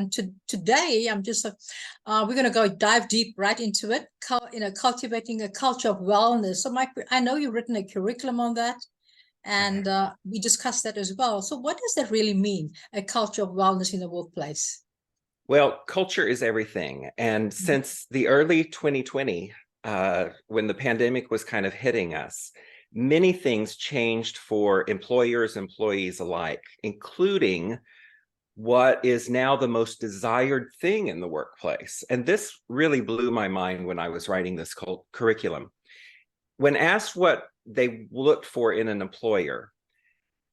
Today, we're going to go dive deep right into it, cultivating a culture of wellness. So I know you've written a curriculum on that, and we discussed that as well. So what does that really mean, a culture of wellness in the workplace? Well, culture is everything. And since the early 2020, when the pandemic was kind of hitting us, many things changed for employers, employees alike, including what is now the most desired thing in the workplace. And this really blew my mind when I was writing this curriculum. When asked what they looked for in an employer,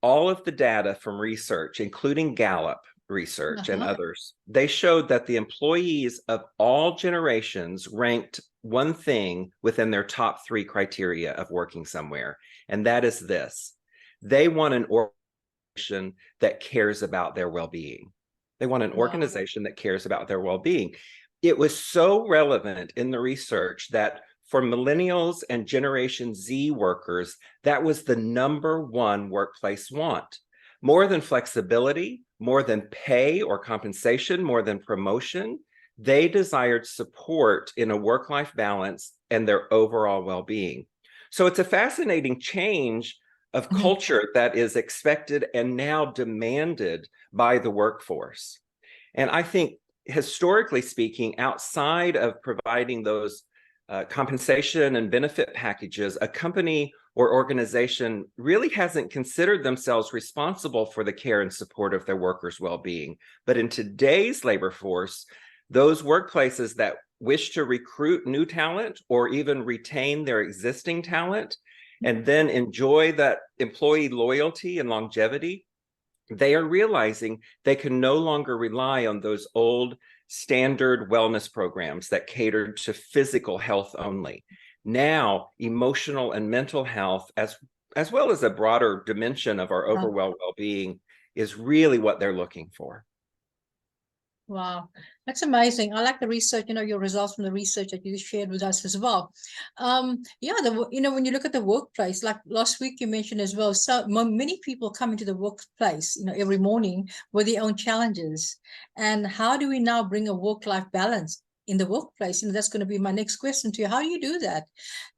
all of the data from research, including Gallup research and others, they showed that the employees of all generations ranked one thing within their top 3 criteria of working somewhere. And that is this: they want an organization that cares about their well-being. They want an organization that cares about their well-being. It was so relevant in the research that for millennials and Generation Z workers, that was the #1 workplace want. More than flexibility, more than pay or compensation, more than promotion, they desired support in a work-life balance and their overall well-being. So it's a fascinating change of culture that is expected and now demanded by the workforce. And I think, historically speaking, outside of providing those compensation and benefit packages, a company or organization really hasn't considered themselves responsible for the care and support of their workers' well-being. But in today's labor force, those workplaces that wish to recruit new talent or even retain their existing talent and then enjoy that employee loyalty and longevity, they are realizing they can no longer rely on those old standard wellness programs that catered to physical health only. Now, emotional and mental health, as well as a broader dimension of our overall well-being, is really what they're looking for. Wow, that's amazing. I like the research, your results from the research that you shared with us as well. When you look at the workplace, like last week you mentioned as well, so many people come into the workplace, every morning with their own challenges. And how do we now bring a work-life balance in the workplace? And that's going to be my next question to you. How do you do that?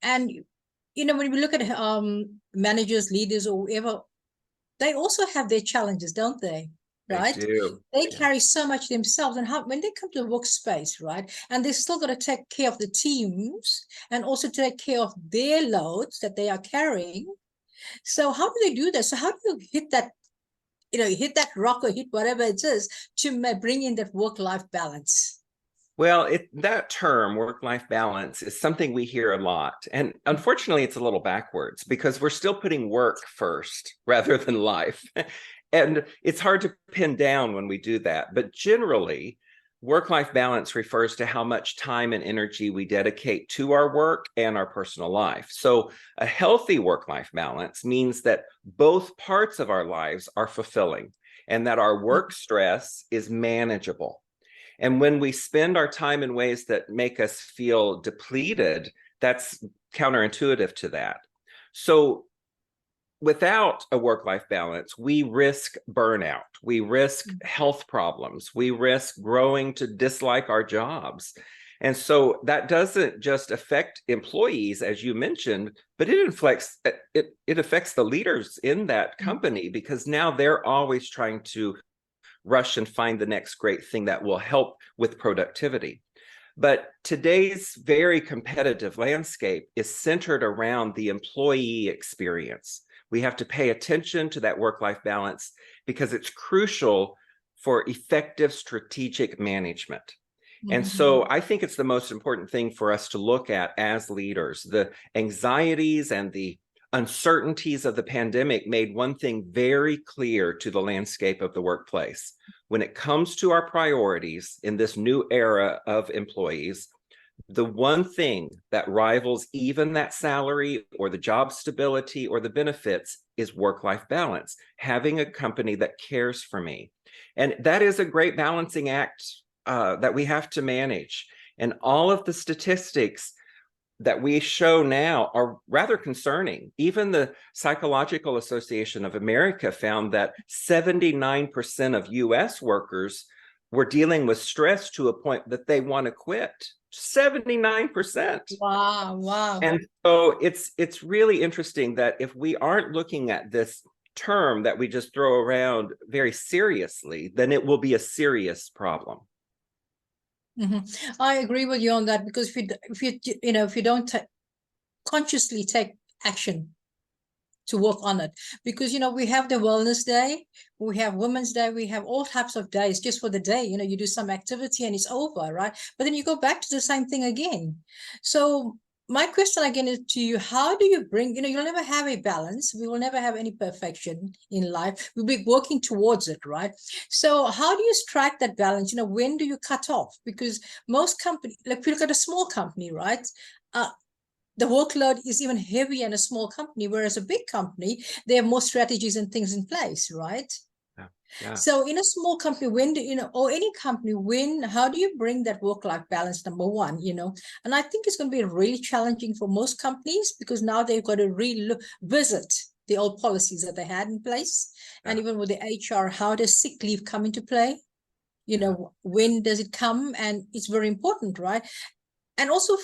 And, when we look at managers, leaders, or whoever, they also have their challenges, don't they? Right? They carry so much themselves, and when they come to the workspace, right, and they still got to take care of the teams and also take care of their loads that they are carrying. So how do they do that? So how do you hit that, hit that rock or hit whatever it is to bring in that work-life balance? Well, that term, work-life balance, is something we hear a lot. And unfortunately, it's a little backwards because we're still putting work first rather than life. And it's hard to pin down when we do that. But generally, work-life balance refers to how much time and energy we dedicate to our work and our personal life. So a healthy work-life balance means that both parts of our lives are fulfilling and that our work stress is manageable. And when we spend our time in ways that make us feel depleted, that's counterintuitive to that. So without a work-life balance, we risk burnout, we risk health problems, we risk growing to dislike our jobs. And so that doesn't just affect employees, as you mentioned, but it affects the leaders in that company, because now they're always trying to rush and find the next great thing that will help with productivity. But today's very competitive landscape is centered around the employee experience. We have to pay attention to that work-life balance because it's crucial for effective strategic management. And so I think it's the most important thing for us to look at as leaders. The anxieties and the uncertainties of the pandemic made one thing very clear to the landscape of the workplace. When it comes to our priorities in this new era of employees, the one thing that rivals even that salary or the job stability or the benefits is work-life balance, having a company that cares for me. And that is a great balancing act that we have to manage. And all of the statistics that we show now are rather concerning. Even the Psychological Association of America found that 79% of US workers we're dealing with stress to a point that they want to quit. 79%. Wow, wow. And so it's really interesting that if we aren't looking at this term that we just throw around very seriously, then it will be a serious problem. I agree with you on that, because if you don't consciously take action to work on it, because we have the wellness day, we have women's day, we have all types of days just for the day. You do some activity and it's over, right? But then you go back to the same thing again. So my question again is to you: how do you bring, you'll never have a balance, we will never have any perfection in life, we'll be working towards it, right? So how do you strike that balance? When do you cut off? Because most companies, like if you look at a small company, right, the workload is even heavier in a small company, whereas a big company, they have more strategies and things in place, right? Yeah. So in a small company, or any company, how do you bring that work-life balance, number one, And I think it's going to be really challenging for most companies, because now they've got to revisit the old policies that they had in place. And even with the HR, how does sick leave come into play? When does it come? And it's very important, right? And also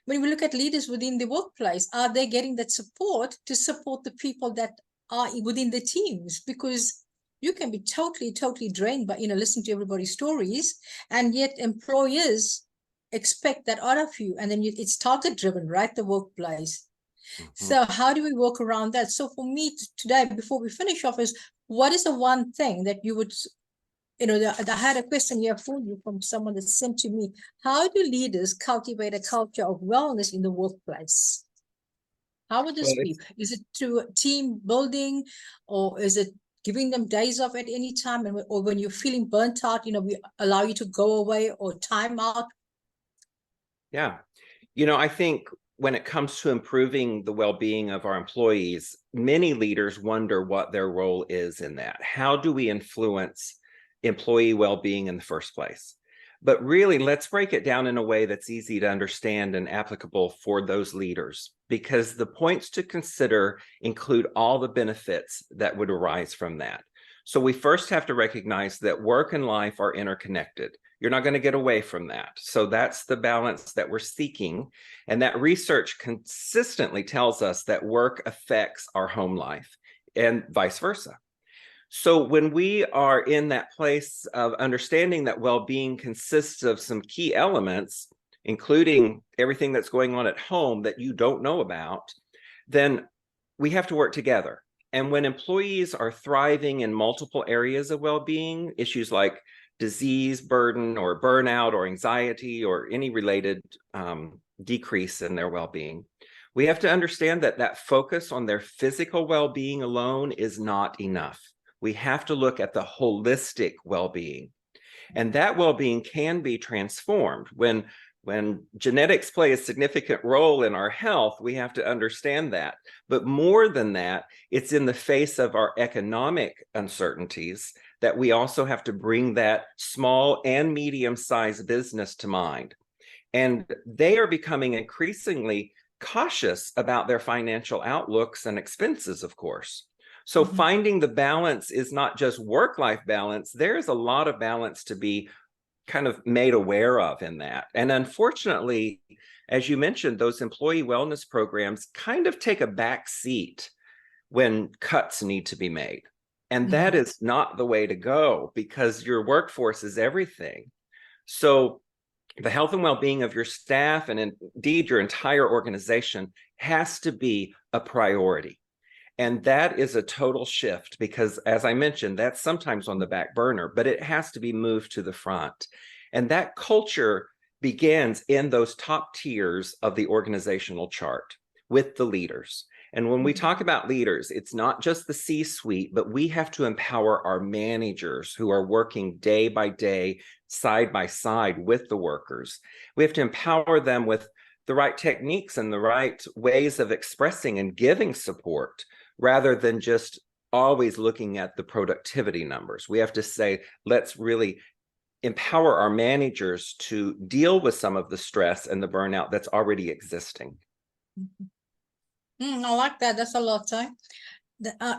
when we look at leaders within the workplace, are they getting that support to support the people that are within the teams? Because you can be totally, totally drained by, listening to everybody's stories, and yet employers expect that out of you. And then it's target driven, right? The workplace. So how do we work around that? So for me today, before we finish off, is what is the one thing that you would, I had a question here for you from someone that sent to me. How do leaders cultivate a culture of wellness in the workplace? How would this be? Is it through team building, or is it giving them days off at any time? Or when you're feeling burnt out, we allow you to go away or time out? Yeah. I think when it comes to improving the well-being of our employees, many leaders wonder what their role is in that. How do we influence employee well-being in the first place? But really, let's break it down in a way that's easy to understand and applicable for those leaders, because the points to consider include all the benefits that would arise from that. So we first have to recognize that work and life are interconnected. You're not going to get away from that. So that's the balance that we're seeking. And that research consistently tells us that work affects our home life and vice versa. So when we are in that place of understanding that well-being consists of some key elements, including everything that's going on at home that you don't know about, then we have to work together. And when employees are thriving in multiple areas of well-being, issues like disease burden or burnout or anxiety or any related decrease in their well-being, we have to understand that that focus on their physical well-being alone is not enough. We have to look at the holistic well-being, and that well-being can be transformed. When genetics play a significant role in our health, we have to understand that. But more than that, it's in the face of our economic uncertainties that we also have to bring that small and medium-sized business to mind. And they are becoming increasingly cautious about their financial outlooks and expenses, of course. So finding the balance is not just work-life balance. There's a lot of balance to be kind of made aware of in that. And unfortunately, as you mentioned, those employee wellness programs kind of take a back seat when cuts need to be made. And that is not the way to go, because your workforce is everything. So the health and well-being of your staff, and indeed your entire organization, has to be a priority. And that is a total shift, because as I mentioned, that's sometimes on the back burner, but it has to be moved to the front. And that culture begins in those top tiers of the organizational chart with the leaders. And when we talk about leaders, it's not just the C-suite, but we have to empower our managers who are working day by day, side by side with the workers. We have to empower them with the right techniques and the right ways of expressing and giving support, rather than just always looking at the productivity numbers. We have to say, let's really empower our managers to deal with some of the stress and the burnout that's already existing. I like that. That's a lot, time.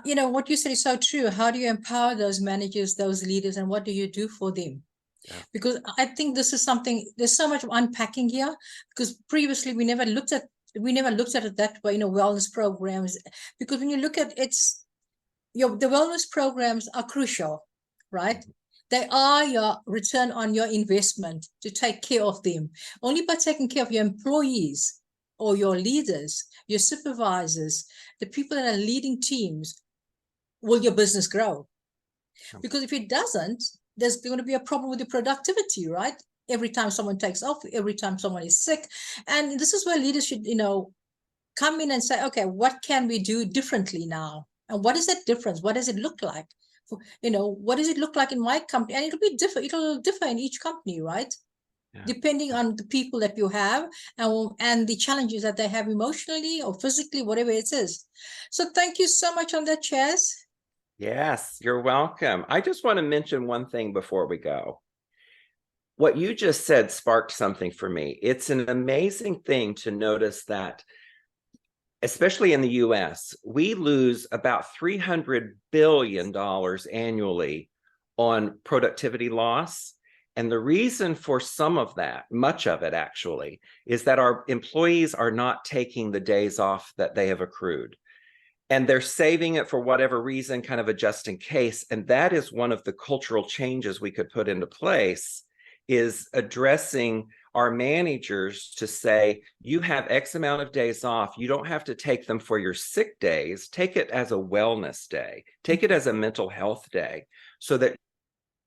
You know, what you said is so true. How do you empower those managers, those leaders, and what do you do for them? Yeah. Because I think this is something, there's so much unpacking here, because previously we never looked at it that way, you know, wellness programs. Because when you look at it's the wellness programs are crucial, right? They are your return on your investment to take care of them. Only by taking care of your employees or your leaders, your supervisors, the people that are leading teams, will your business grow. Because if it doesn't, there's going to be a problem with the productivity, right? Every time someone takes off, every time someone is sick. And this is where leaders should, you know, come in and say, okay, what can we do differently now? And what is that difference? What does it look like? You know, what does it look like in my company? And it'll differ in each company, right? Yeah. Depending on the people that you have and the challenges that they have emotionally or physically, whatever it is. So thank you so much on that, Chaz. Yes, you're welcome. I just want to mention one thing before we go. What you just said sparked something for me. It's an amazing thing to notice that, especially in the US, we lose about $300 billion annually on productivity loss. And the reason for some of that, much of it actually, is that our employees are not taking the days off that they have accrued. And they're saving it for whatever reason, kind of a just in case. And that is one of the cultural changes we could put into place, is addressing our managers to say, you have X amount of days off. You don't have to take them for your sick days. Take it as a wellness day. Take it as a mental health day, so that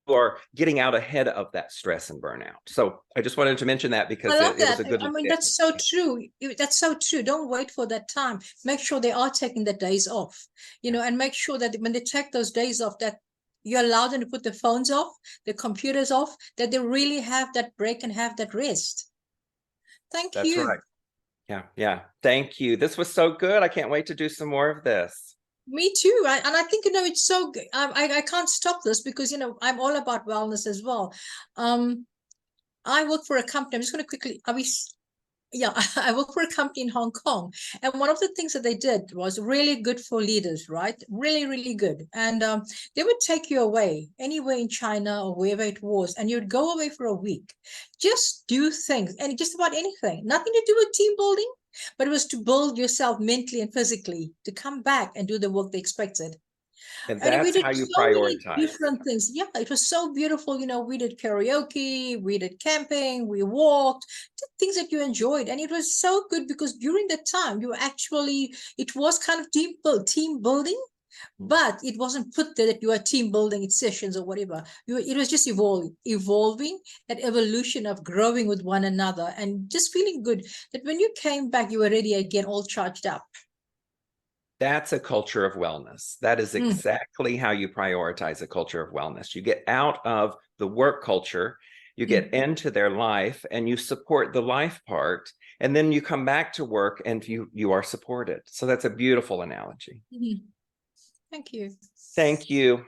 you are getting out ahead of that stress and burnout. So I just wanted to mention that, because I love it was that. a good. I mean, that's so true. That's so true. Don't wait for that time. Make sure they are taking the days off, you know, and make sure that when they take those days off, that you allow them to put their phones off, their computers off, that they really have that break and have that rest. Thank That's you. right. Yeah, yeah. Thank you. This was so good. I can't wait to do some more of this. Me too. And I think, you know, it's so good. I can't stop this because, you know, I'm all about wellness as well. I work for a company. I'm just going to quickly, yeah, I work for a company in Hong Kong. And one of the things that they did was really good for leaders, right? Really, really good. And they would take you away anywhere in China or wherever it was, and you'd go away for a week. Just do things, and just about anything. Nothing to do with team building, but it was to build yourself mentally and physically to come back and do the work they expected. And And we that's did how you so many prioritize. different things. Yeah, it was so beautiful. You know, we did karaoke, we did camping, we walked, did things that you enjoyed. And it was so good because during that time, you actually, it was kind of team building, but it wasn't put there that you are team building sessions or whatever. It was just evolving, that evolution of growing with one another and just feeling good that when you came back, you were ready again, all charged up. That's a culture of wellness. That is exactly how you prioritize a culture of wellness. You get out of the work culture, you get into their life, and you support the life part, and then you come back to work and you are supported. So that's a beautiful analogy. Thank you. Thank you.